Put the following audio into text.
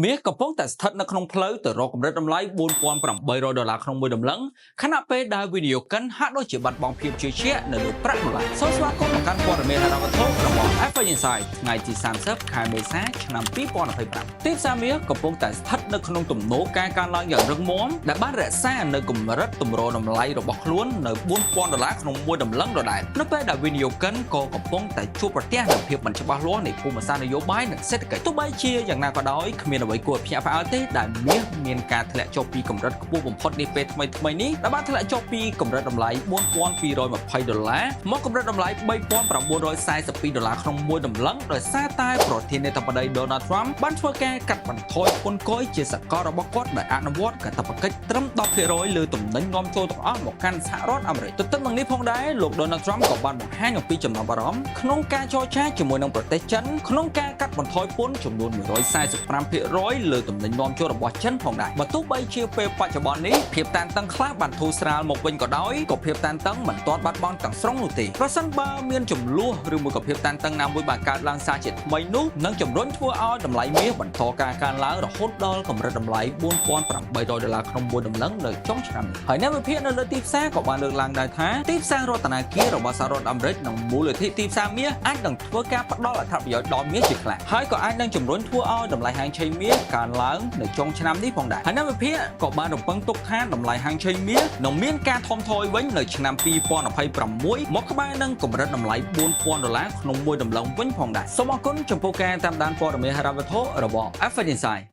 មាសកំពុងតែស្ថិតនៅក្នុងផ្លូវទៅរកកម្រិតតម្លៃ$4,800ក្នុងមួយតម្លឹងខណៈពេលដែលវីដេអូកិនហាក់ដូចជាបាត់បង់ភាពជឿជាក់នៅលើប្រាក់ដុល្លារសូមស្វាគមន៍មកកាន់ព័ត៌មានហិរញ្ញវត្ថុរបស់ FA Insight ថ្ងៃទី30ខែមេសាឆ្នាំ2025ទីផ្សារមាសកំពុងតែស្ថិតនៅក្នុងទំនោរការកើនឡើងយ៉ាងរឹងមាំដែលបានរក្សានៅកម្រិតទម្រតម្លៃរបស់ខ្លួននៅ$4,000ក្នុងមួយតម្លឹងដដែលនៅពេលដែលវីដេអូកិនក៏កំពុងតែជួបប្រទះនូវភាពមិនច្បាស់លាស់នៃភូមិសាស្ត្រនយោបាយនិងសេដ្ឋកិច្ចទោះបីជាយ៉ាងណាក៏ដោយគ្មានអ្វីគួរឲ្យភ្ញាក់ផ្អើលទេដែលមាសមានការធ្លាក់ចុះពីកម្រិតខ្ពស់បំផុតនេះពេលថ្មីនេះដែលបានធ្លាក់ចុះពីកម្រិតតម្លៃ$4,220មកកម្រិតតម្លៃ$3,942ក្នុងមួយតម្លឹងដោយសារតែប្រធានាធិបតី Donald Trump បានធ្វើការកាត់បន្ថយពន្ធគយជាសកលរបស់គាត់ដែលអនុវត្តកាតព្វកិច្ចត្រឹម10%លើទំនិញនាំចូលទាំងអស់មកកាន់សហរដ្ឋអាមេរិកទន្ទឹមនឹងនេះផងដែរលោក Donald Trump ក៏បានបង្ហាញអំពីចំណាប់អារម្មណ៍ក្នុងការចរចាជាមួយនឹងប្រទេសចិនក្នុងការកាត់បន្ថយពន្ធចំនួន145%លើទំនិញនាំចូលរបស់ចិនផងដែរបើទោះបីជាពេលបច្ចុប្បន្ននេះភាពតានតឹងខ្លះបានធូរស្រាលមកវិញក៏ដោយក៏ភាពតានតឹងមិនទាន់បាត់បង់ទាំងស្រុងនោះទេប្រសិនបើមានចំនួនឬមួយក៏ភាពតានតឹងណាមួយបានកើតឡើងសារជាថ្មីនោះនឹងជំរុញធ្វើឲ្យតម្លៃមាសបន្តការកើនឡើងរហូតដល់កម្រិតតម្លៃ$4,800ក្នុងមួយតម្លឹងនៅចុងឆ្នាំនេះហើយអ្នកវិភាគនៅលើទីផ្សារក៏បានលើកឡើងដែរថាទីផ្សាររតនាគាររបស់សហរដ្ឋអាមេរិកនិងមូលនិធិទីផ្សារមាសអាចនឹងធ្វើការផ្ដល់អត្ថប្រយោជន៍ដល់មាសជាខ្លះហើយក៏អាចនឹងជំរុញធ្វើឲ្យតម្លៃហាងឆេងមាសកើនឡើងនៅចុងឆ្នាំនេះផងដែរហើយអ្នកវិភាគក៏បានរំពឹងទុកថាតម្លៃហាងឆេងមាសនឹងមានការថមថយវិញនៅឆ្នាំ2026មកក្បែរនឹងកម្រិតតម្លៃ$4,000ក្នុងមួយតម្លឹងវិញផងដែរសូមអរគុណចំពោះការតាមដានព័ត៌មានហិរញ្ញវត្ថុរបស់ FA Insight